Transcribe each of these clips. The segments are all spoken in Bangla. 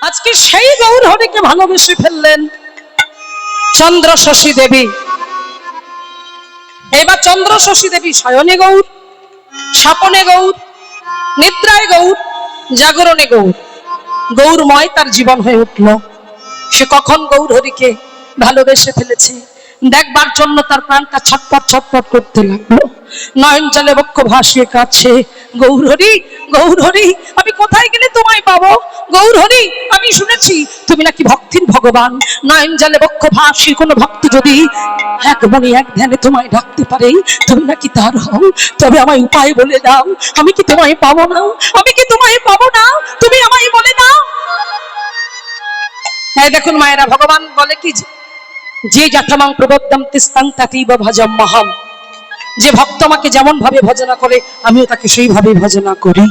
আজকে সেই গৌর হরিকে ভালোবেসে ফেললেন চন্দ্র শশী দেবী। এবার চন্দ্র শশী দেবী শয়নে গৌর, স্বপনে গৌর, নিদ্রায় গৌর, জাগরণে গৌর, গৌরময় তার জীবন হয়ে উঠল। সে কখন গৌর হরিকে ভালোবেসে ফেলেছে দেখবার জন্য তার প্রাণটা ছটপট ছটপট করতে লাগলো। নয়ন জলে বক্ষ ভাসিয়ে কাছে, গৌর হরি, গৌর হরি, আমি কোথায় গেলে তোমায় পাবো? গৌর হরি, আমি শুনেছি তুমি নাকি ভক্তির ভগবান। নয়ন জলে বক্ষ ভাসিয়ে কোনো ভক্ত যদি এক মনে এক ধ্যানে তোমায় ডাকতে পারে, তুমি নাকি তার হও। তবে আমায় উপায় বলে দাও, আমি কি তোমায় পাবো না? আমি কি তোমায় পাবো না? তুমি আমায় বলে দাও। হ্যাঁ দেখুন মায়েরা, ভগবান বলে কি, যে যথামাং প্রবদ্ধম তিস্তাং তাতীব ভজম মহম, যে ভক্ত আমাকে যেমন ভাবে ভজনা করে আমিও তাকে সেইভাবে ভজনা করি।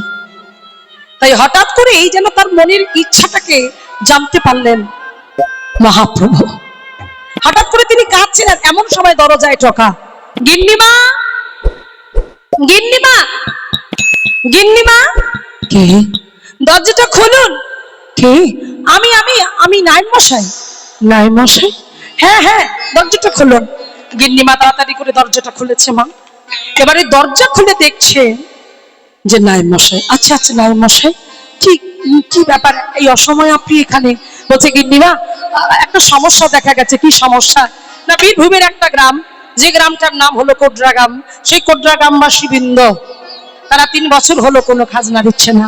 তাই হঠাৎ করে এই যেন তার মনের ইচ্ছাটাকে জানতে পারলেন মহাপ্রভু। হঠাৎ করে তিনি কাঁদছিলেন, এমন সময় দরজায় টোকা, গিন্নিমা, গিন্নিমা, গিন্নিমা। কে? দরজাটা খুলুন। কে? আমি আমি আমি নাইন মশাই। নাইন মশাই? হ্যাঁ হ্যাঁ, দরজাটা খুলুন। গিন্নিমা তাড়াতাড়ি করে দরজাটা খুলেছে। মা এবারে দরজা খুলে দেখছে যে নাইন মশাই। আচ্ছা আচ্ছা নাইন মশাই, কি কি ব্যাপার এই অসময়ে আপনি এখানে? বলছে গিন্নিমা, একটা সমস্যা দেখা গেছে। কি সমস্যা? না, বীরভূমের একটা গ্রাম, যে গ্রামটার নাম হলো কোডরা গ্রাম, সেই কোডরা গ্রামবাসী বৃন্দ তারা 3 বছর হলো কোনো খাজনা দিচ্ছে না।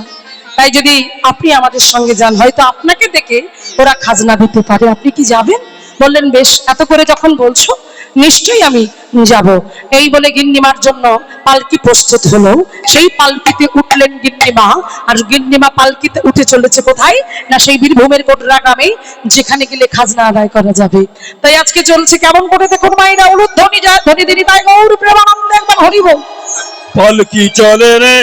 তাই যদি আপনি আমাদের সঙ্গে যান, হয়তো আপনাকে দেখে ওরা খাজনা দিতে পারে। আপনি কি যাবেন? বললেন বেশ, এত করে যখন বলছো নিশ্চয়ই আমি যাব। এই বলে গিন্নিমার জন্য পালকি প্রস্তুত হলো। সেই পালকিতে উঠলেন গিন্নিমা। আর গিন্নিমা পালকিতে উঠে চলেছে কোথায়? না সেই বীরভূমের কোটরা গ্রামে, যেখানে গেলে খাজনা আদায় করা যাবে। তাই আজকে চলছে কেমন করে দেখুন মাইনা, উলুধ্বনি যায় ধ্বনি দিনি তাই গৌর প্রেমানন্দে একবার হরিব। পালকি চলে রে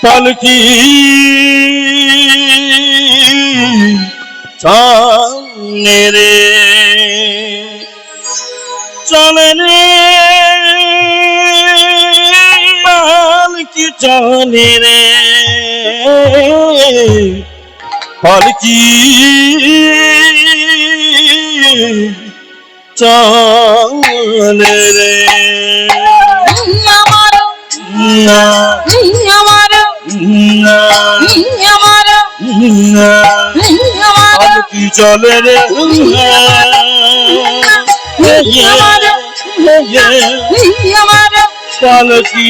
পালকি চলে রে, চলে রে পালকি চলে রে, পালকি চলে রে। আমার না আমার না আমার পালকি চলে রে, আমার পালকি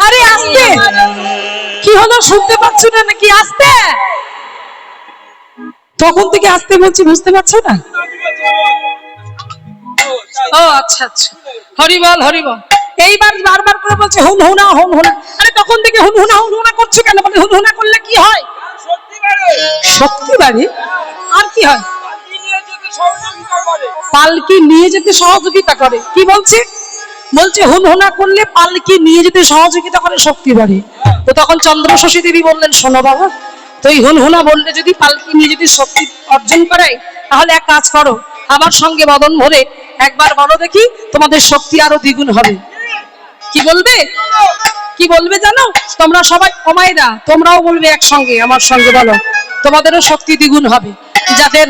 আরে আসতে কি হলো, শুনতে পাচ্ছ না নাকি? আসতে, তখন থেকে আসতে বলছি, বুঝতে পারছো না? ও আচ্ছা আচ্ছা, হরিবল হরিবল। এইবার বারবার করে বলছে হুন হুনা হুন হুনা। আরে তখন থেকে হুন হুনা হুন হুনা করছো কেন? বলে হুন হুনা করলে কি হয়? শক্তি বাড়ে। আর কি হয়? পালকি নিয়ে যেতে সহযোগিতা করে। কি বলছে? বলছে হুন হুনা করলে পালকি নিয়ে যেতে সহযোগিতা করে, শক্তি বাড়ে। তো তখন চন্দ্র শশী দেবী বললেন, শোনো বাবা, তো এই হুন হুনা বললে যদি পালকি নিয়ে যেতে শক্তি অর্জন করায়, তাহলে এক কাজ করো, আমার সঙ্গে বদন ভরে একবার বলো দেখি, তোমাদের শক্তি আরো দ্বিগুণ হবে। কি বলবে? কি বলবে জানো? তোমরা সবাই কমাইরা তোমরাও বলবে একসঙ্গে, আমার সঙ্গে বলো, তোমাদেরও শক্তি দ্বিগুণ হবে। যাদের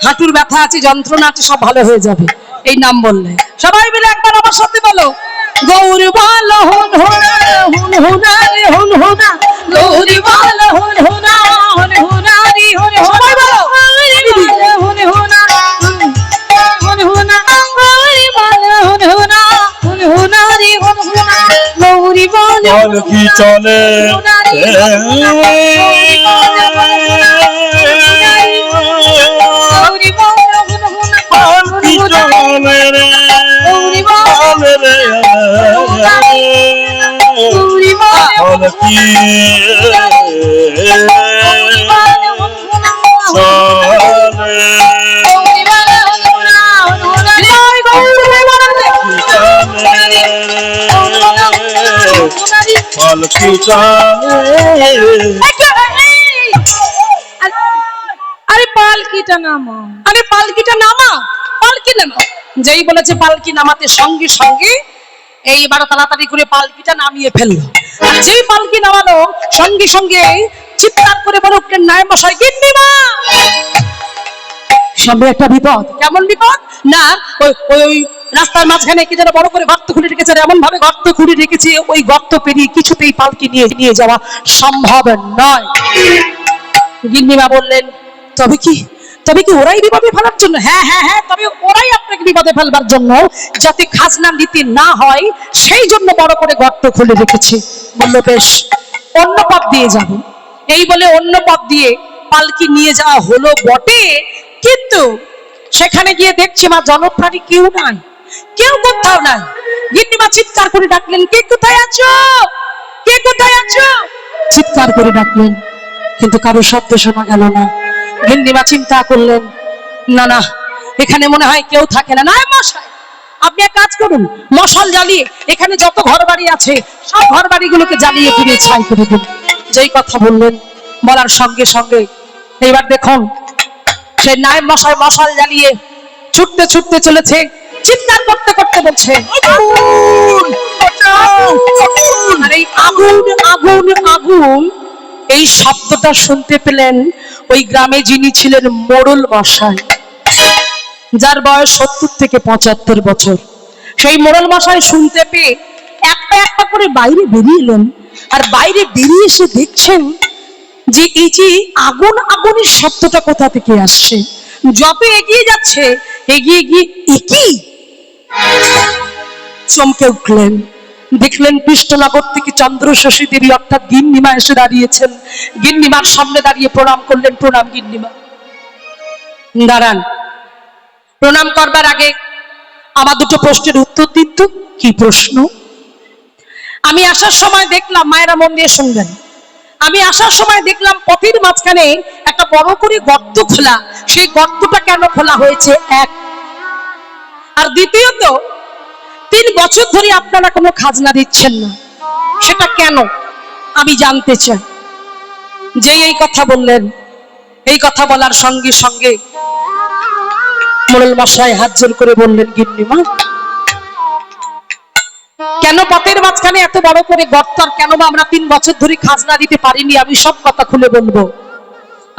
হাঁটুর ব্যথা আছে, যন্ত্রণা আছে, সব ভালো হয়ে যাবে এই নাম বললে। সবাই মিলে একবার আমার সাথে বলো, গৌর ভালো হুন হুনা হুন হুনা রে হুন হুনা, গৌর ভালো হুন হুনা হুন হুনা রে হুন। সবাই বলো হুন হুনা হুন হুনা, গৌর ভালো হুন হুনা হুন হুনা রে হুন হুনা, গৌর ভালো পালকি চলে পালকি পালকি চলে আরে পালকিটা নামা, আরে পালকিটা নামা, পালকি নামা। যেই বলেছে পালকি নামাতে সঙ্গে সঙ্গে এইবার তাড়াতাড়ি করে পালকিটা নামিয়ে ফেললো। আর যেই পালকি নামালো সঙ্গে সঙ্গে চিৎকার করে বলে উঠলেন নায়েব মশাই, গিন্নিমা! সামনে একটা বিপদ। কেমন বিপদ? না ওই ওই রাস্তার মাঝখানে কি যেন বড় করে গর্ত খুঁড়ে রেখেছে, এমন ভাবে গর্ত খুঁড়ে রেখেছে ওই গর্ত পেরিয়ে কিছুতেই পালকি নিয়ে যাওয়া সম্ভব নয়। গিন্নিমা বললেন, তবে কি ওরাই বিপদে ফেলার জন্য? হ্যাঁ হ্যাঁ হ্যাঁ, তবে ওরাই আপনাকে বিপদে ফেলবার জন্য, যাতে খাজনা নিতে না হয় সেই জন্য বড় করে গর্ত খুলে রেখেছে। বললো বেশ, অন্য পথ দিয়ে যাব। এই বলে অন্য পথ দিয়ে পালকি নিয়ে যাওয়া হলো বটে, কিন্তু সেখানে গিয়ে দেখছি মা জনপ্রাণী কেউ নাই, কেউ কোথাও নাই। গিন্নিমা চিৎকার করে ডাকলেন, কে কোথায় আছো, কে কোথায় আছো? চিৎকার করে ডাকলেন, কিন্তু কারো শব্দ শোনা গেল না। গিন্নিমা চিন্তা করলেন, না না, এখানে মনে হয় কেউ থাকে না। নায়েব মশাই, আপনি এক কাজ করুন, মশাল জ্বালিয়ে এখানে যত ঘর বাড়ি আছে সব ঘর বাড়িগুলোকে জ্বালিয়ে পুড়িয়ে ছাই করে দিন। যেই কথা বললেন, বলার সঙ্গে সঙ্গে এইবার দেখুন সেই নায়েব মশাই মশাল জ্বালিয়ে ছুটতে ছুটতে চলেছে, চিৎকার করতে করতে বলছে, আর এই আগুন আগুন আগুন এই শব্দটা শুনতে পেলেন ওই গ্রামে যিনি ছিলেন মোড়ল মশাই, যার বয়স 70 থেকে 75 বছর। সেই মোড়ল মশাই শুনতে পেয়ে একটা একটা করে বাইরে বেরিয়ে এলেন। আর বাইরে বেরিয়ে এসে দেখছেন যে এই যে আগুন আগুনের শব্দটা কোথা থেকে আসছে। যত এগিয়ে যাচ্ছে এগিয়ে গিয়ে একই চমকে উঠলেন, দেখলেন কৃষ্ণনগর থেকে চন্দ্রশশী দেবী অর্থাৎ গিন্নিমা এসে দাঁড়িয়েছেন। গিন্নিমার সামনে দাঁড়িয়ে প্রণাম করলেন। প্রণাম গিন্নিমা। দাঁড়ান, প্রণাম করবার আগে আমার দুটো প্রশ্নের উত্তর দিন তো। কি প্রশ্ন? আমি আসার সময় দেখলাম, মায়েরা মন দিয়ে শুনবেন, আমি আসার সময় দেখলাম পথের মাঝখানে একটা বড় করে গর্ত খোলা। সেই গর্তটা কেন খোলা হয়েছে? এক। আর দ্বিতীয়ত, 3 বছর ধরে আপনারা কোনো খাজনা দিচ্ছেন না, সেটা কেন আমি জানতে চাই। যে এই কথা বললেন, এই কথা বলার সঙ্গে সঙ্গে মোড়ল মশাই হাত জোর করে বললেন, গিন্নিমা কেন পথের মাঝখানে এত বড় করে গর্ত, আর কেন আমরা 3 বছর ধরে খাজনা দিতে পারিনি, আমি সব কথা খুলে বলবো,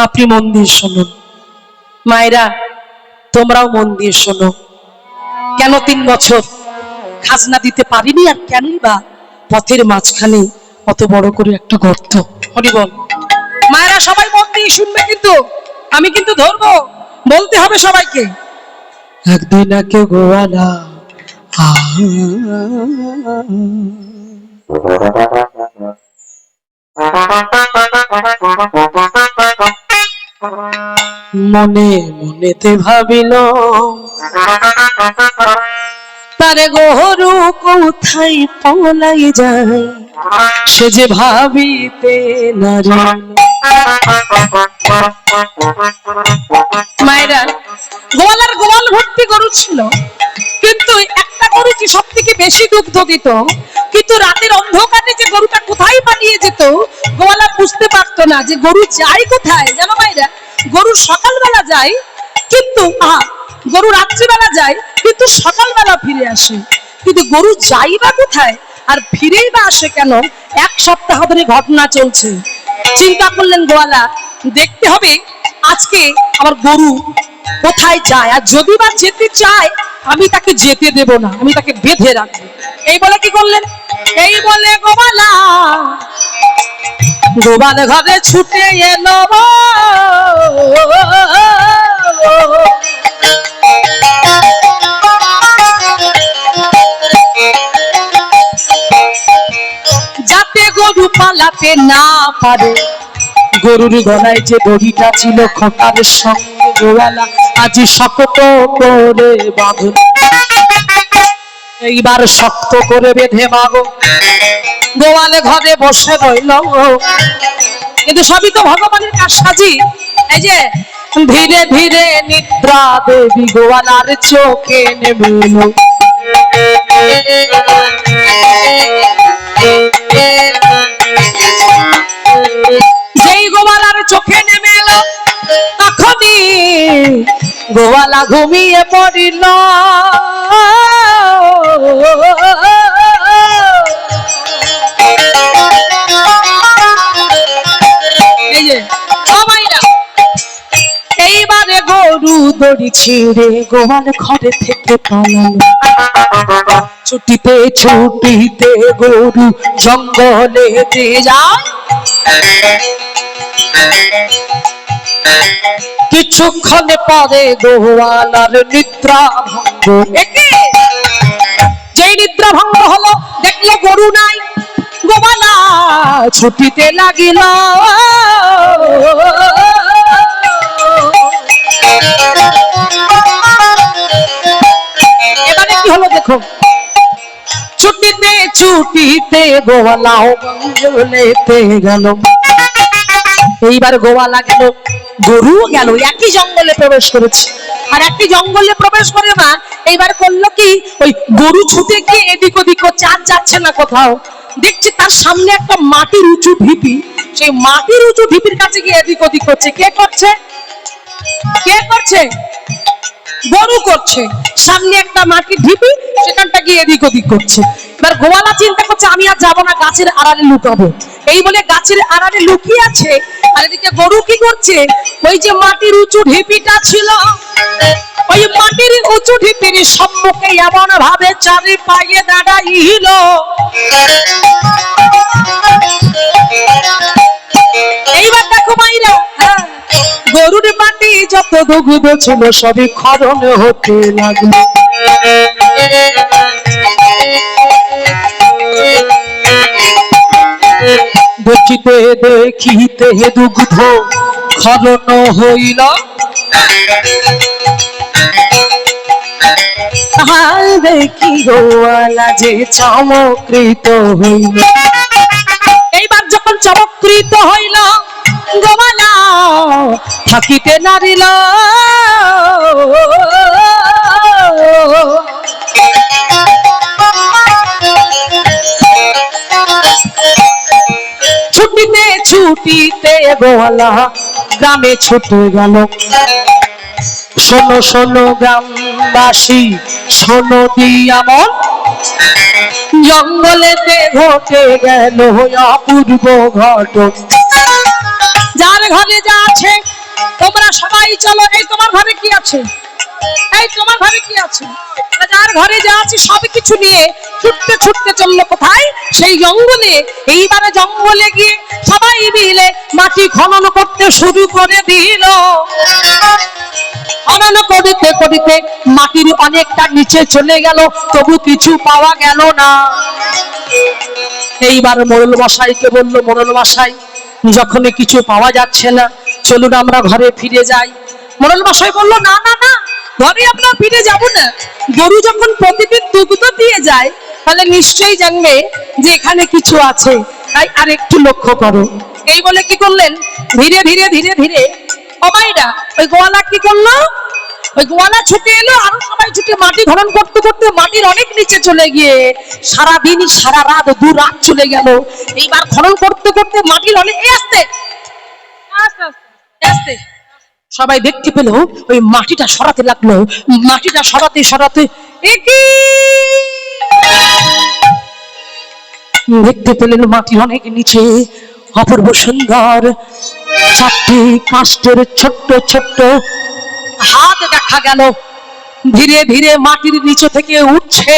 আপনি মন দিয়ে শুনুন। মায়েরা তোমরাও মন দিয়ে শোনো, কেন 3 বছর খাজনা দিতে পারিনি, আর কেনই বা পথের মাঝখানে অত বড় করে একটা গর্ত। হরি বল। মায়েরা সবাই মন দিয়ে শুনবে, কিন্তু আমি কিন্তু ধরবো, বলতে হবে সবাইকে। একদিন কেউ গোয়ালা মনে মনেতে ভাবিল, তারে গরু কোথায় পলাই যায়, সে যে ভাবিতে নারী। মায়েরা, গোয়ালার গোয়াল ভর্তি গরু ছিল, কিন্তু একটা গরু কি সব থেকে বেশি দুগ্ধ দিত, কিন্তু রাতের অন্ধকারে যে গরুটা কোথায় পালিয়ে যেত গোয়ালা বুঝতে পারতো না যে গরু যায় কোথায়। জানো মায়েরা, গরু সকালবেলা যায়, কিন্তু গরু রাত্রিবেলা যায়, কিন্তু সকালবেলা ফিরে আসে, কিন্তু গরু যাই বা কোথায় আর ফিরেই বা আসে কেন? 1 সপ্তাহ ধরে ঘটনা চলছে। চিন্তা করলেন গোয়ালা, দেখতে হবে আজকে আমার গরু কোথায় যায়, আর যদি বা যেতে চায় আমি তাকে যেতে দেব না, আমি তাকে বেঁধে রাখবো। এই বলে কি করলেন? এই বলে গোয়ালা গোপাল ঘরে ছুটে এলো, যাতে গরু পালাতে না পারে। গরুর গলায় যে দড়িটা ছিল খোঁটার সঙ্গে গোয়ালা আজি শক্ত করে বাঁধল। এইবার শক্ত করে বেঁধে মাগো গোয়ালে ঘরে বসে রইল, কিন্তু সবই তো ভগবানের কারসাজি। এই যে ধীরে ধীরে নিদ্রা দেবী গোয়ালার চোখে নেমে এলো। গোয়ালা ঘুমিয়ে পড়িল। এই যে মাইরা, এইবারে গরু দড়ি ছিঁড়ে গোয়াল ঘরে থেকে পালালো। ছুটিতে ছুটিতে গরু জঙ্গলে দিয়ে যায়। কিছুক্ষণে পরে গোয়ালার নিদ্রা ভঙ্গ। যেই নিদ্রা ভঙ্গ হলো, দেখলো গরু নাই। গোয়ালা ছুটিতে লাগিল। এবারে কি হলো দেখো, ছুটিতে ছুটিতে গোয়ালা জঙ্গলেতে গেল। এইবার গোয়ালা গেল, গরু গেল, একই জঙ্গলে প্রবেশ করেছে। আর একই জঙ্গলে প্রবেশ করে না, এইবার করলো কি, ওই গরু ছুটে গিয়ে এদিক ওদিক চার যাচ্ছে না কোথাও। দেখছি তার সামনে একটা মাটির উঁচু ঢিপি, সেই মাটির উঁচু ঢিপির কাছে গিয়ে এদিক ওদিক করছে। কে করছে? কে করছে? গরু করছে। সামনে একটা মাটির ঢিপি, সেখানটা গিয়ে এদিক ওদিক করছে। এবার গোয়ালা চিন্তা করছে আমি আর যাবো না, গাছের আড়ালে লুকাবো। এই বলে গাছের আড়ালে লুকিয়ে আছে। আর এদিকে গরু কি করছে, ওই যে মাটির উঁচু ঢিপিটা ছিল, ওই মাটির উঁচু ঢিপির সম্মুখে এমন ভাবে চারি পায়ে দাঁড়াইল। এইবার দেখো মাইরা, গরুর মাটি যত দুগ্ধ ছিল সবই ক্ষরণ হতে লাগলো। দেখিতে দেখিতে দুগ্ধ ক্ষরণ হইল। দেখি গোয়ালা যে চমকৃত হইল। এইবার যখন চমকৃত হইল, গোয়ালা থাকিতে নারিল। ছুটিতে ছুটিতে গোয়ালা গ্রামে ছুটে গেল। শোনো শোনো গ্রামবাসী, শোনো দিয়ামন, জঙ্গলেতে ঘটে গেল অপূর্ব ঘটনা। যার ঘরে যা আছে তোমরা সবাই চলো। এই তোমার ঘরে কি আছে? এই তোমার ঘরে কি আছে? যার ঘরে যা আছে সব কিছু নিয়ে ছুটতে ছুটতে চললো কোথায়? সেই জঙ্গলে। এইবারে জঙ্গলে গিয়ে সবাই মিলে মাটি খনন করতে শুরু করে দিল। খনন করিতে করিতে মাটির অনেকটা নিচে চলে গেল, তবু কিছু পাওয়া গেল না। এইবার মোড়ল মশাইকে বলল, মোড়ল মশাই, যখনই কিছু পাওয়া যাচ্ছে না, চলুন আমরা ঘরে ফিরে যাই। মোড়ল মশাই বলল, না না না, ঘরে আমরা ফিরে যাব না। গরু যখন প্রতিদিন দুগ্ধ দিয়ে যায়, তাহলে নিশ্চয়ই জানবে যে এখানে কিছু আছে, তাই আর একটু লক্ষ্য করো। এই বলে কি করলেন, ধীরে ধীরে ধীরে ধীরে অমাইরা ওই গোয়ালা কি করলো, ওই গোয়ালা ছুটে এলো। আরো সবাই ছুটে মাটি খনন করতে করতে মাটির অনেক নিচে চলে গিয়ে সারাদিন সারা রাত 2 রাত চলে গেল। এইবার খনন করতে করতে মাটির অনেক আস্তে আস্তে আস্তে সবাই দেখতে পেল ওই মাটিটা সরাতে লাগলো। মাটিটা সরাতে সরাতে দেখতে পেলেন মাটির অনেক নিচে অপূর্ব সুন্দর 4টি কাষ্ঠের ছোট্ট ছোট্ট হাত দেখা গেল। ধীরে ধীরে মাটির নিচে থেকে উঠছে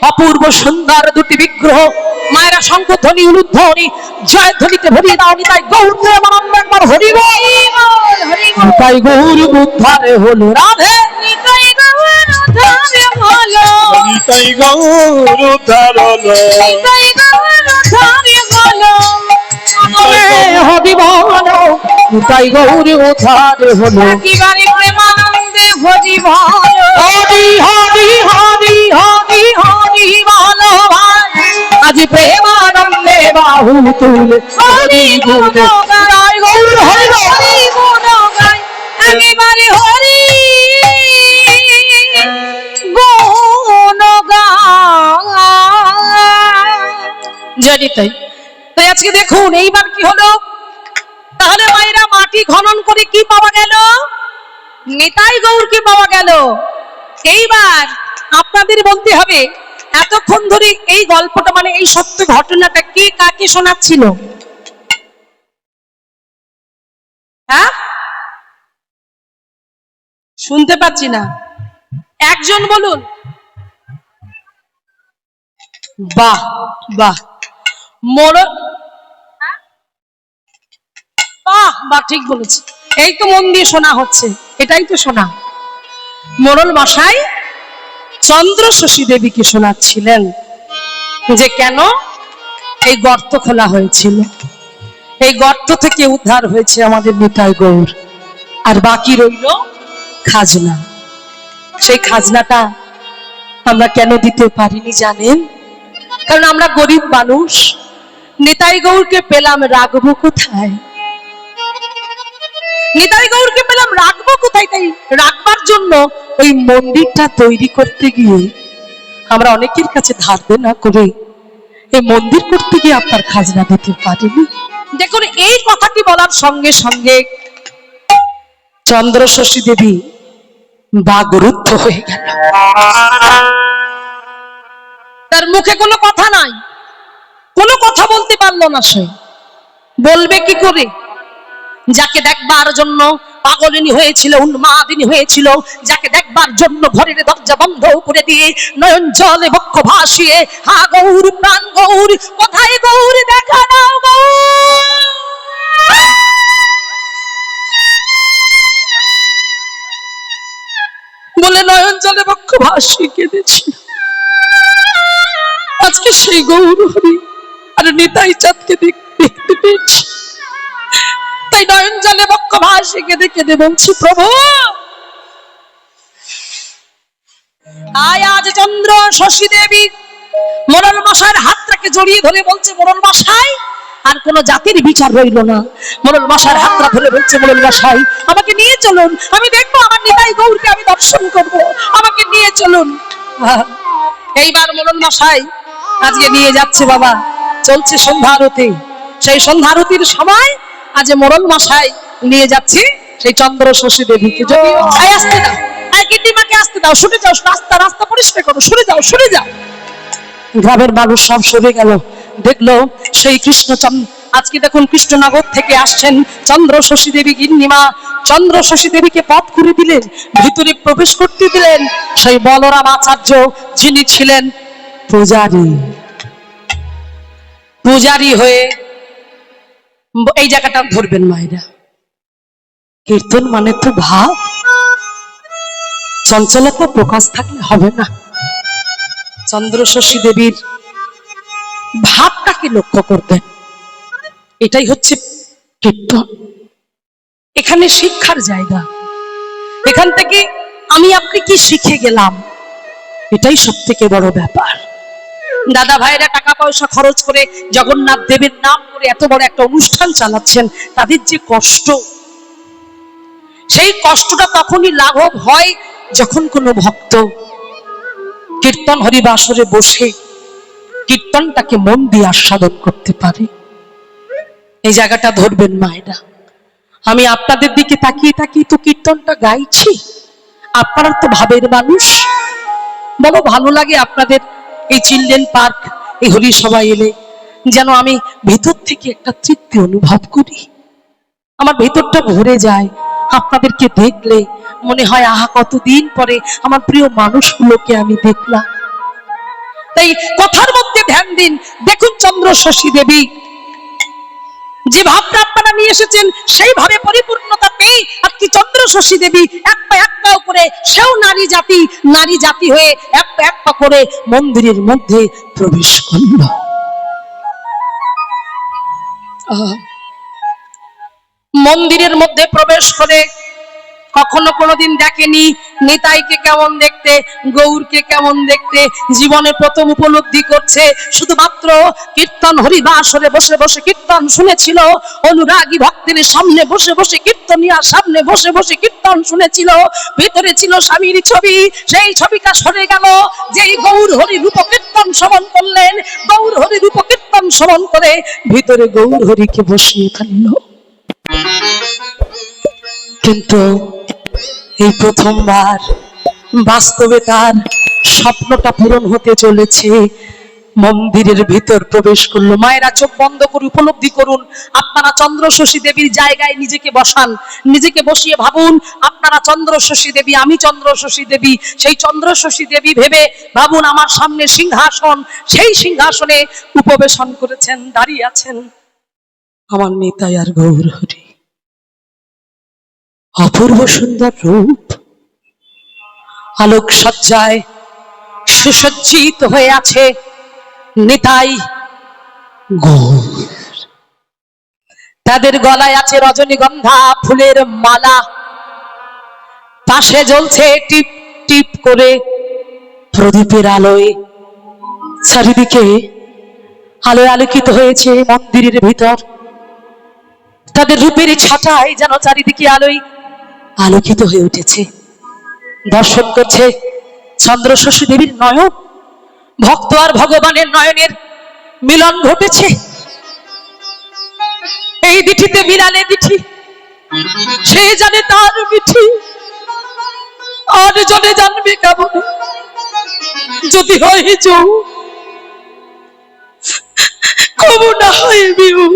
অপূর্ব সুন্দর 2টি বিগ্রহ। মায়েরা শঙ্খধ্বনি উলুধ্বনি জয়ধ্বনিতে ভরিয়ে দাওনি, তাই গৌর প্রেমানন্দ একবার হরি বল, তাই গৌর উদ্ধারে হলো রাধে, তাই গৌর উদ্ধারে হলো, তাই গৌর উদ্ধার হলো, তাই গৌর উদ্ধারে হলো, হরি বল, তাই গৌর উদ্ধারে হলো। একেবারে প্রেমানন্দে হরি বল, হরি হরি হরি হরি হরি বল ভাই, আজ প্রেমানন্দে বাহু তুলে হরি গুণ গায়, গৌর হরি হরি গুণ গায়, একেবারে হরি গুণ গায়। জানি তাই তাই আজকে দেখুন এইবার কি হলো। তাহলে মায়েরা মাটি খনন করে কি পাওয়া গেল? নিতাই গৌরকে পাওয়া গেল। এইবার আপনাদের বলতে হবে এতক্ষণ ধরে এই গল্পটা মানে এই সত্য ঘটনাটা কে কাকে শোনাচ্ছিল? হ্যাঁ, শুনতে পাচ্ছি না, একজন বলুন। বাহ বাহ, মোরল, বাহ বাহ, ঠিক বলেছি। এই তো মন দিয়ে শোনা হচ্ছে, এটাই তো শোনা। মোরল মশাই চন্দ্র শশী দেবীকে শোনাচ্ছিলেন যে কেন এই গর্ত খোলা হয়েছিল, এই গর্ত থেকে উদ্ধার হয়েছে আমাদের নিতাই গৌর, আর বাকি রইল খাজনা। সেই খাজনাটা আমরা কেন দিতে পারিনি জানেন? কারণ আমরা গরিব মানুষ। নিতাই গৌরকে পেলাম, রাখবো কোথায়? নিতাই গৌরকে পেলাম, রাখবো কোথায়? তাই রাখবার জন্য ওই মন্দিরটা তৈরি করতে গিয়ে আমরা অনেকের কাছে ধার দেনা করে এই মন্দির করতে গিয়ে আপনার খাজনা দিতে পারিনি। দেখুন, এই কথাটি বলার সঙ্গে সঙ্গে চন্দ্র শশী দেবী বাগরুদ্ধ হয়ে গেল। তার মুখে কোনো কথা নাই, কোনো কথা বলতে পারলো না। সে বলবে কি করে? যাকে দেখবার জন্য পাগলিনী হয়েছিল, উন্মাদিনী হয়েছিল, যাকে দেখবার জন্য ঘরের দরজা বন্ধ করে দিয়ে নয়ন জলে বক্ষ ভাসিয়ে, হা গৌর, প্রাণ গৌর, কোথায় গৌর, দেখা দাও গৌর, বলে নয়ন জলে বক্ষ ভাসিয়ে কেঁদেছিল। আজকে সেই গৌর হরি আর নিতাই চাঁদকে দেখতে পেয়েছি, তাই নয়ন জলে বক্ষ ভাসিয়ে কেঁদে কেঁদে বলছি, প্রভু আজ চন্দ্র শশী দেবী মোরল মশাইয়ের হাতটাকে জড়িয়ে ধরে বলছে, মোরল মশাই আর কোন জাতির বিচার রইল না। মোরল মশাইয়ের হাতটা ধরে বলছে, মোরল মশাই আমাকে নিয়ে চলুন, আমি দেখবো আমার নিতাই গৌরকে আমি দর্শন করব, আমাকে নিয়ে চলুন। এইবার মোরল মশাই আজকে নিয়ে যাচ্ছে। বাবা, চলছে সন্ধ্যা আরতি। সেই সন্ধ্যা আরতির সময় আজ মোরল মশাই নিয়ে যাচ্ছে সেই চন্দ্র শশী দেবীকে। যদি আসতে দাও, গিন্নিমাকে আসতে দাও, সরে যাও, রাস্তা রাস্তা পরিষ্কার করো, সরে যাও, সরে যাও। গ্রামের মানুষ সব সরে গেল, দেখলো সেই কৃষ্ণ। আজকে দেখুন কৃষ্ণনগর থেকে আসছেন চন্দ্র শশী দেবী গিন্নিমা। চন্দ্র শশী দেবীকে পথ করে দিলেন, ভিতরে প্রবেশ করতে দিলেন সেই বলরাম আচার্য, যিনি ছিলেন পূজারী। পূজারী হয়ে এই জায়গাটা ধরবেন মায়েরা, কীর্তন মানে তো ভাব, চঞ্চলতা প্রকাশ থাকলে হবে না। চন্দ্র শশী দেবীর ভাবটাকে লক্ষ্য করবেন, এটাই হচ্ছে কীর্তন। এখানে শিক্ষার জায়গা। এখান থেকে আমি আপনি কি শিখে গেলাম, এটাই সব থেকে বড় ব্যাপার। দাদা ভাইরা টাকা পয়সা খরচ করে জগন্নাথ দেবের নাম করে এত বড় একটা অনুষ্ঠান চালাচ্ছেন, তাদের যে কষ্ট, সেই কষ্টটা তখনই লাঘব হয় যখন কোনো ভক্ত কীর্তন হরিবাসরে বসে কীর্তনটাকে মন দিয়ে আস্বাদন করতে পারে। এই জায়গাটা ধরবেন মায়েরা। আমি আপনাদের দিকে তাকিয়ে তাকিয়ে তো কীর্তনটা গাইছি, আপনারা তো ভাবের মানুষ। বড় ভালো লাগে আপনাদের এই চিলড্রেন পার্ক, এই হোলি সবাই এলে যেন আমি ভেতর থেকে একটা তৃপ্তি অনুভব করি, আমার ভেতরটা ভরে যায়। আপনাদেরকে দেখলে মনে হয় আহা, কতদিন পরে আমার প্রিয় মানুষগুলোকে আমি দেখলাম। তাই কথার মধ্যে ধ্যান দিন। দেখুন চন্দ্র শশী দেবী যে ভাবটা আপনারা নিয়ে এসেছেন, সেইভাবে পরিপূর্ণতা পেয়ে আজকে চন্দ্র শশী দেবী এক পা এক পা করে সেও নারী জাতি হয়ে এক পা এক পা করে মন্দিরের মধ্যে প্রবেশ করল। মন্দিরের মধ্যে প্রবেশ করে কখনো কোনোদিন দেখেনি নিতাইকে কেমন দেখতে, গৌরকে কেমন দেখতে, জীবনে প্রথম উপলব্ধি করছে। শুধুমাত্র কীর্তন হরিবাসরে বসে বসে কীর্তন শুনেছিল, অনুরাগী ভক্তের সামনে বসে বসে কীর্তনিয়ার সামনে বসে বসে কীর্তন শুনেছিল। ভিতরে ছিল স্বামীর ছবি, সেই ছবিটা সরে গেল যেই গৌর হরি রূপ কীর্তন শ্রবণ করলেন। গৌর হরি রূপ কীর্তন শ্রবণ করে ভিতরে গৌর হরিকে বসিয়ে ফেলল। কিন্তু এই প্রথমবার বাস্তবে তার স্বপ্নটা পূরণ হতে চলেছে। মন্দিরের ভিতর প্রবেশ করলো। মায়েরা চোখ বন্ধ করে উপলব্ধি করুন, আপনারা চন্দ্রশশী দেবীর জায়গায় নিজেকে বসান, নিজেকে বসিয়ে ভাবুন আপনারা চন্দ্রশশী দেবী, আমি চন্দ্রশশী দেবী। সেই চন্দ্রশশী দেবী ভেবে ভাবুন আমার সামনে সিংহাসন, সেই সিংহাসনে উপবেশন করেছেন, দাঁড়িয়ে আছেন আমার নিতাই আর গৌর হরি। অপূর্ব সুন্দর রূপ, আলোকসজ্জায় সুসজ্জিত হয়ে আছে নিতাই গৌর। তাদের গলায় আছে রজনীগন্ধা ফুলের মালা, পাশে জ্বলছে টিপ টিপ করে প্রদীপের আলোয়। চারিদিকে আলোয় আলোকিত হয়েছে মন্দিরের ভিতর। তাদের রূপের ছাটায় যেন চারিদিকে আলোয় আলোকিত হয়ে উঠেছে। দর্শন করছে চন্দ্রশশী দেবীর নয়ন, ভক্ত আর ভগবানের নয়নের মিলন ঘটেছে। এই দিঠিতে মিলালে দিঠি, সে জানে তার মিঠি, আর জনে জানবে কেমন যদি হয় যৌ, কবু না হয় বিয়োগ,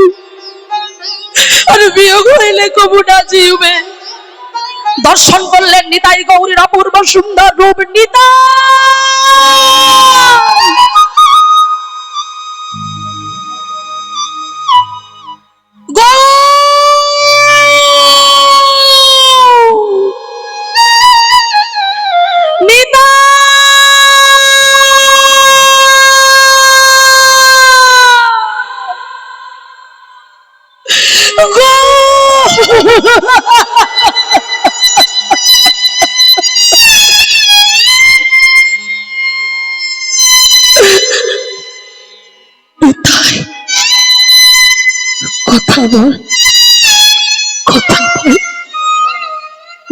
আর বিয়োগ হইলে কবু না জিউবে। দর্শন করলেন নিতাই গৌরীর অপূর্ব সুন্দর রূপ। নিতাই কথা বল, কথা বল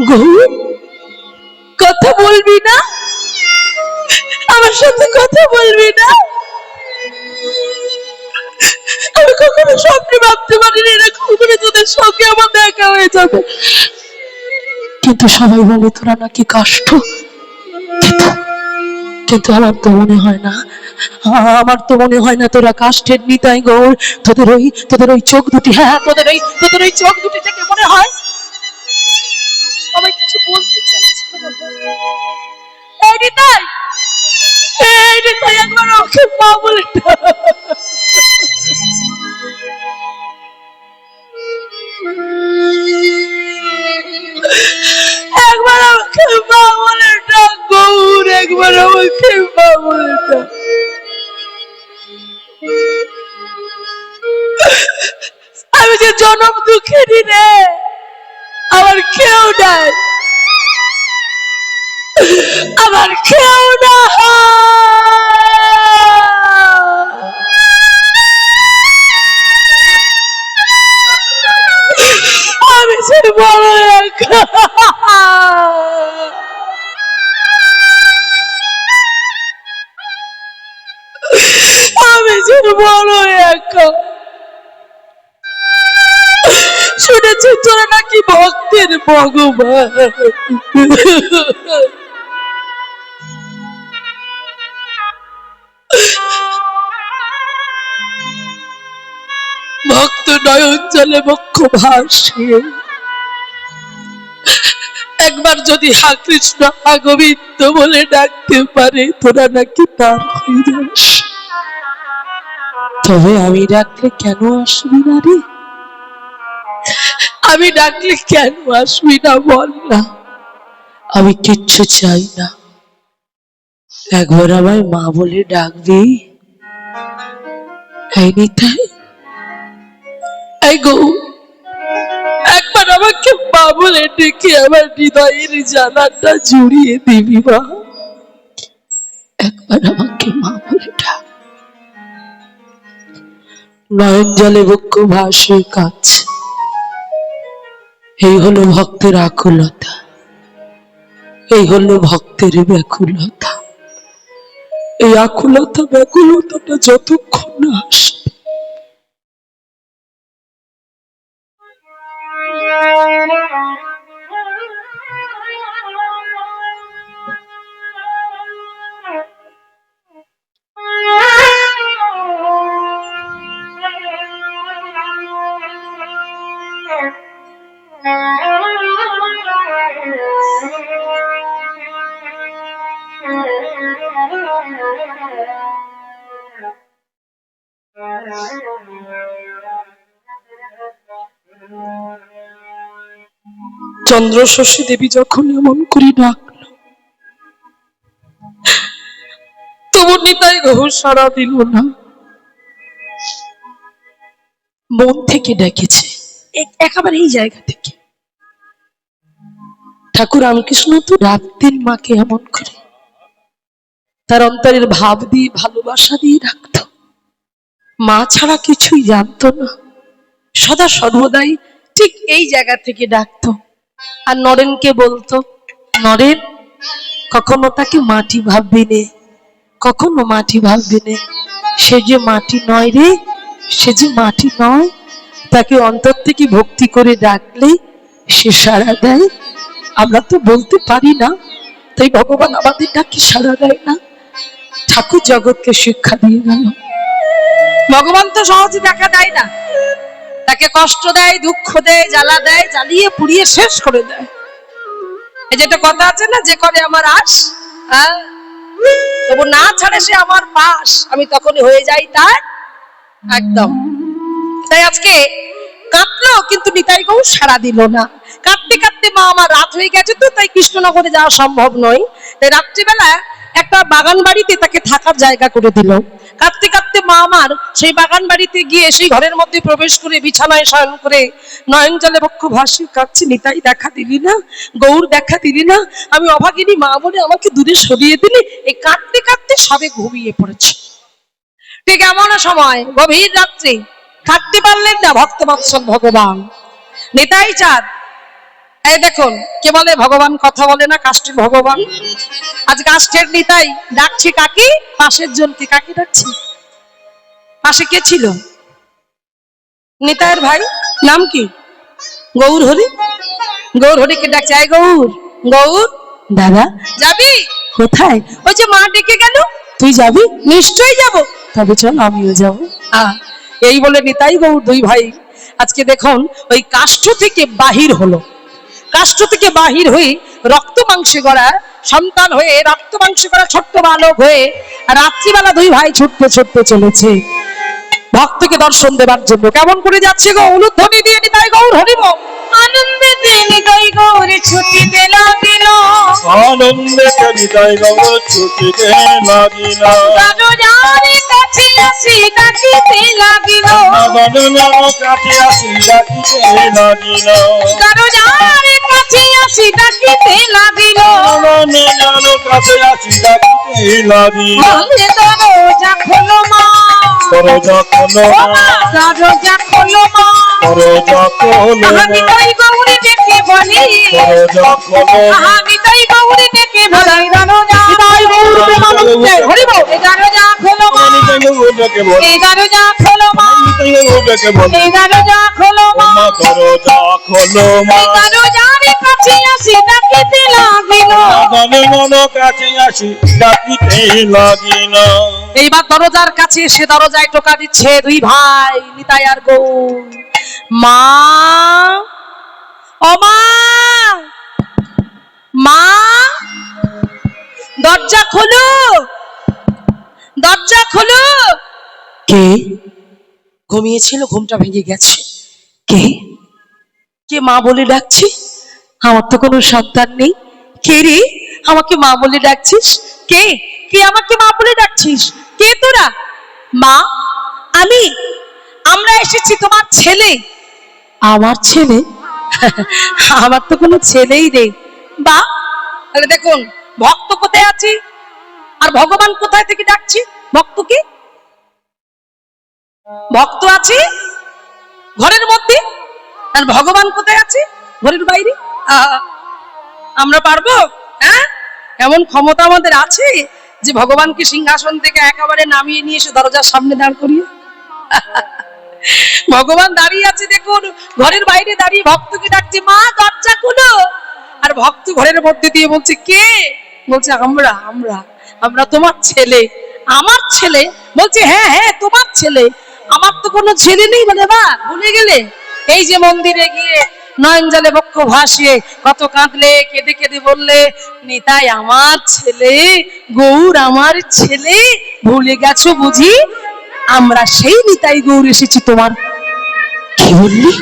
গৌর, কথা বলবি না? আমার সাথে কথা বলবি না? আমি কখনো স্বপ্নে ভাবতে পারিনি এরকম করে তোদের সঙ্গে আমার দেখা হয়ে যাবে। কিন্তু সবাই বলে তোরা নাকি কাষ্ঠ, কিন্তু আমার তো মনে হয় না, আমার তো মনে হয় না তোরা কাষ্ঠের নিতাই গৌর। তোদের ওই চোখ দুটি, হ্যাঁ তোদের ওই চোখ দুটি থেকে মনে হয়। সবাই কিছু বলতে চাইছে। এই নিতাই, এই নিতাই একবার ওকে মা বলে একবার আমাকে মা বলে ডাক গৌর, একবার আমাকে মা বলে ডাক। আমি যে জনম দুঃখেরই রে, আমার কেউ নাই, আমার কেউ না। আমি যে বড় একা, আমি যে বড় একা। শুনেছি তোরা নাকি ভক্তের ভগবান, ভক্ত নয়ন জলে বক্ষ ভাসে। একবার যদি হা কৃষ্ণ হা গোবিন্দ বলে ডাকতে পারে তোরা নাকি তার হয়ে যাস। তবে আমি ডাকলে কেন আসবি না রে? আমি ডাকলে কেন আসবি না বল না? আমি কিচ্ছু চাই না, একবার আমায় মা বলে ডাকবি। এই নিতাই, এই গৌর, একবার আমাকে মা বলে ডেকে আমার হৃদয়ের জানাটা জুড়িয়ে দিবি মা। একবার আমাকে মা বলে ডাক। নয়ন জলে বক্ষ ভাসে কাছে। এই হলো ভক্তের আকুলতা, এই হলো ভক্তের ব্যাকুলতা। এই আকুলতা ব্যাকুলতাটা যতক্ষণ না আসবে, চন্দ্রশশী দেবী যখন এমন করি ডাকলো, তবু নিতাই গৌর সাড়া দিল না। মন থেকে ডেকেছে, একেবারে এই জায়গা থেকে। ঠাকুর রামকৃষ্ণ তো রাখতেন মাকে এমন করে, তার অন্তরের ভাব দিয়ে ভালোবাসা দিয়ে রাখত। মা ছাড়া কিছুই জানতো না, সদা সর্বদাই ঠিক এই জায়গা থেকে ডাকতো। আর নরেনকে বলতো, নরেন কখনো তাকে মাটি ভাববি নে, কখনো মাটি ভাববি নে, সে যে মাটি নয় রে, সে যে মাটি নয়, তাকে অন্তর থেকে ভক্তি করে ডাকলে সে সাড়া দেয়। আমরা তো বলতে পারি না, তাই ভগবান আমাদের ডাকে সাড়া দেয় না। ঠাকুর জগৎকে শিক্ষা দিয়ে গেল, ভগবান তো সহজে দেখা দেয় না, তাকে কষ্ট দেয়, দুঃখ দেয়, জ্বালা দেয়, জ্বালিয়ে পুড়িয়ে শেষ করে দেয়। এই যেটা কথা আছে না, যে করে আমার আশ, তবু না ছাড়ে সে আমার পাশ, আমি তখনই হয়ে যাই তার একদম। তাই আজকে কাঁদলো, কিন্তু নিতাই গৌর সাড়া দিল না। কাঁদতে কাঁদতে মা আমার রাত হয়ে গেছে, তো তাই কৃষ্ণনগরে যাওয়া সম্ভব নয়। তাই রাত্রিবেলা একটা বাগান বাড়িতে তাকে থাকার জায়গা করে দিল। কাঁদতে কাঁদতে মা আমার সেই বাগান বাড়িতে গিয়ে সেই ঘরের মধ্যে প্রবেশ করে বিছানায় শয়ন করে নয়ন জলে বক্ষ ভাসি কাঁদছে, নিতাই দেখা দিলি না, গৌর দেখা দিলি না, আমি অভাগিনী মা বলে আমাকে দূরে সরিয়ে দিলি। এই কাঁদতে কাঁদতে সবে ঘুমিয়ে পড়েছে। ঠিক এমন সময় গভীর রাত্রে থাকতে পারলেন না ভক্তবৎসল ভগবান নিতাই চাঁদ। এই দেখুন, কে বলে ভগবান কথা বলে না, কাষ্টের ভগবান। আজ কাষ্টের নিতাই ডাকছে কাকি, পাশের জনকে কাকি ডাকছে। পাশে কে ছিল? নিতাইয়ের ভাই, নাম কি? গৌর হরি। গৌর হরিকে ডাকছে, আয় গৌর, গৌর দাদা যাবি কোথায়? ওই যে মা ডেকে গেল। তুই যাবি? নিশ্চয়ই যাব। তবে চল আমিও যাব। এই বলে নিতাই গৌর দুই ভাই আজকে দেখুন ওই কাষ্ঠ থেকে বাহির হলো। কাষ্ঠ থেকে বাহির হয়ে রক্ত মাংসে গড়া সন্তান হয়ে, রক্ত মাংসে গড়া ছোট্ট বালক হয়ে রাত্রিবেলা দুই ভাই ছুটতে ছুটতে চলেছে ভক্তকে দর্শন দেবার জন্য। কেমন করে যাচ্ছে গো, উলুধ্বনি দিয়ে নিতাই গৌর হরিব। আনন্দে নিতাই গৌর ছুটিতে লাগিল, আনন্দে নিতাই গৌর ছুটিতে লাগিল। দরজার কাছে আসি ডাকিতে লাগিল, দরজার কাছে আসি ডাকিতে লাগিল। দরজার কাছে আসি ডাকিতে লাগিল, দরজার কাছে আসি ডাকিতে লাগিল। দরজা খোলো মা, দরজা খোলো মা, দরজা খোলো মা, দরজা খোলো মা, নিতাই গৌর ডেকে বলি, দরজা খোলো মা, নিতাই গৌর ডেকে বলি, নিতাই গৌর প্রেমানন্দে হরিব। দরজা খোলো মা, নিতাই বল, এই দরজা খোলো মা, নিতাই বল, এই দরজা খোলো মা, দরজা খোলো মা। দরজার কাছে আসি ডাকিতে লাগিল, দরজার কাছে আসি ডাকিতে লাগিল। এইবার দরজার কাছে এসে দরজায় টোকা দিচ্ছে দুই ভাই নিতাই আর গৌর। মা, ও মা, মা দরজা খোলো, দরজা খোলো। কে? ঘুমিয়েছিল, ঘুমটা ভেঙে গেছে। কে? কে মা বলে ডাকছি? আমার তো কোনো সন্তান নেই। কে রে আমাকে মা বলে ডাকছিস? কে? কে আমাকে মা বলে ডাকছিস? কে তোরা? মা, আমি, আমরা এসেছি তোমার ছেলে। আমার ছেলে? আমার তো কোনো ছেলেই নেই। বা তাহলে দেখুন ভক্ত কোথায় আছে আর ভগবান কোথায় থেকে ডাকছে ভক্তকে? ভক্ত আছে ঘরের মধ্যে, আর ভগবান কোথায় আছে? ঘরের বাইরে। আমরা পারবো? হ্যাঁ, এমন ক্ষমতা আমাদের আছে যে ভগবানকে সিংহাসন থেকে একেবারে নামিয়ে নিয়ে এসে দরজার সামনে দাঁড় করিয়ে? ভগবান দাঁড়িয়ে আছে দেখুন, ঘরের বাইরে দাঁড়িয়ে ভক্তকে ডাকছে, মা দরজা খুলো। আর ভক্ত ঘরের মধ্যে দিয়ে বলছে, কে? বলছে, আমরা আমরা আমরা তোমার ছেলে। আমার ছেলে? বলছে, হ্যাঁ হ্যাঁ তোমার ছেলে। আমার তো কোনো ছেলে নেই। বলে, বা ভুলে গেলে? এই যে মন্দিরে গিয়ে নয়ন জলে বক্ষ ভাসিয়ে কত কাঁদলে, কেঁদে কেঁদে বললে, নিতাই আমার ছেলে, গৌর আমার ছেলে, ভুলে গেছো বুঝি? আমরা সেই নিতাই গৌর এসেছি তোমার। কি বললি?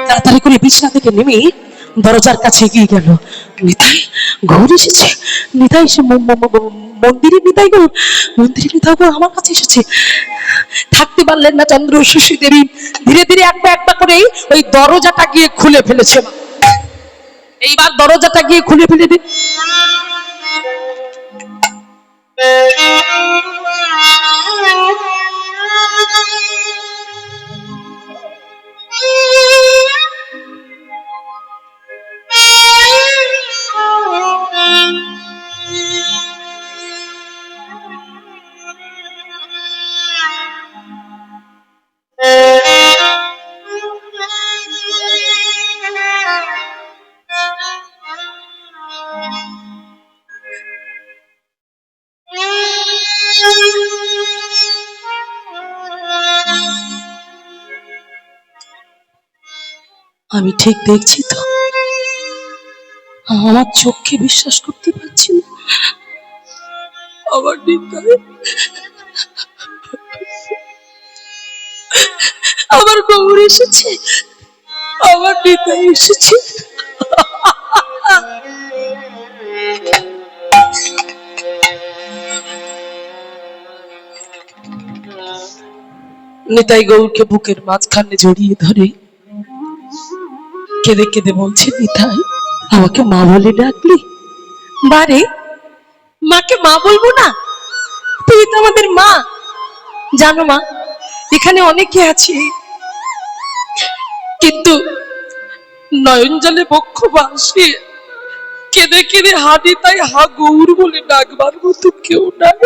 তাড়াতাড়ি করে বিছানা থেকে নেমে দরজার কাছে এগিয়ে গেল। নিতাই গৌর এসেছে, নিতাই এসে মন্দিরে নিতাই গৌর, মন্দিরে নিতাই গৌর আমার কাছে এসেছে। থাকতে পারলেন না চন্দ্র শশী দেবী, ধীরে ধীরে একটা একটা করেই ওই দরজাটা গিয়ে খুলে ফেলেছে। এইবার দরজাটা গিয়ে খুলে ফেলে দিন। আমি ঠিক দেখছি তো, আমার চোখকে বিশ্বাস করতে পারছি না। আমার নিতাই, আমার গৌর এসেছে, আমার নিতাই এসেছে। নিতাই গৌরকে বুকের মাঝখানে জড়িয়ে ধরে কেঁদে কেঁদে বলছে, নিতাই আমাকে মা বলে ডাকলি? বারে, মাকে মা বলবো না? তুই তো আমাদের মা। জানো মা, এখানে অনেকে আছে, কিন্তু নয়ন জলে বক্ষ ভাসিয়ে কেঁদে কেঁদে হাঁটি, তাই হা গৌর বলে ডাকবার মতো কেউ নাই।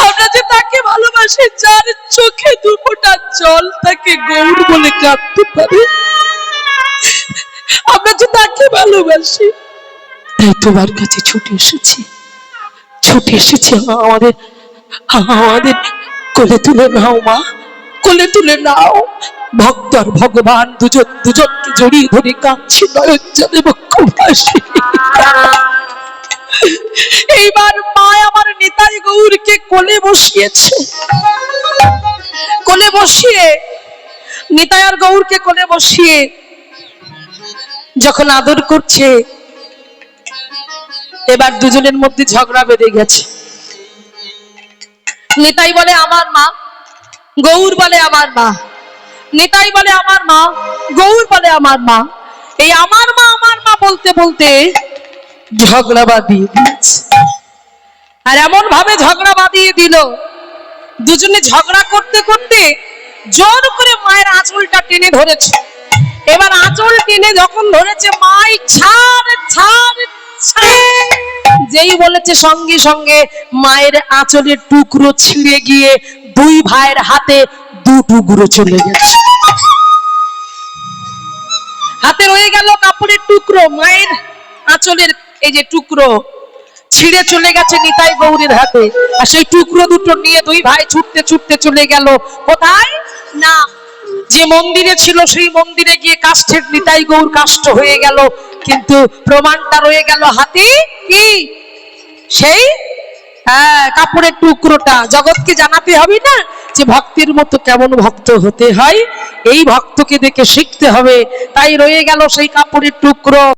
আমরা যে তাকে ভালোবাসি, যার চোখে দুফোঁটা জল তাকে গৌর বলে কাঁদতে পারে, আমরা যে তাকে ভালোবাসি, তাই তোমার কাছে ছুটে এসেছি, ছুটে এসেছি। আমাদের আমাদের কোলে তুলে নাও মা, কোলে তুলে নাও। ভক্ত আর ভগবান দুজন দুজনকে জড়িয়ে ধরে কাঁদছে নয়ন জলে বক্ষ ভাসিয়ে। এইবার মা আমার নিতাই গৌরকে কোলে বসিয়েছে, কোলে বসিয়ে নিতাই আর গৌরকে কোলে বসিয়ে যখন আদর করছে, এবার দুজনের মধ্যে ঝগড়া বেঁধে গেছে। নিতাই বলে আমার মা, গৌর বলে আমার মা। নিতাই বলে আমার মা, গৌর বলে আমার মা। এই আমার মা বলতে বলতে ঝগড়া বাঁধিয়ে দিয়েছে। আর এমন ভাবে ঝগড়া বাঁধিয়ে দিল, দুজনে ঝগড়া করতে করতে জোর করে মায়ের আঁচলটা টেনে ধরেছে। এবার আঁচল টেনে যখন ধরেছে, মাই ছাড় ছাড় ছাড় যেই বলেছে, সঙ্গে সঙ্গে মায়ের আঁচলের টুকরো ছিঁড়ে গিয়ে দুই ভাইয়ের হাতে দু টুকরো চলে গেছে। হাতে রয়ে গেল কাপড়ের টুকরো, মায়ের আঁচলের এই যে টুকরো ছিঁড়ে চলে গেছে নিতাই গৌরের হাতে। আর সেই টুকরো দুটো নিয়ে দুই ভাই ছুটতে ছুটতে চলে গেল কোথায় না, যে মন্দিরে ছিল সেই মন্দিরে গিয়ে কাষ্ঠের নিতাই গৌর কাষ্ঠ হয়ে গেল, কিন্তু প্রমাণটা রয়ে গেল হাতে। কি? সেই কাপড়ের টুকরোটা। জগৎকে জানাতে হবে না যে ভক্তের মতো কেমন ভক্ত হতে হয়, এই ভক্তকে দেখে শিখতে হবে। তাই রয়ে গেল সেই কাপড়ের টুকরো।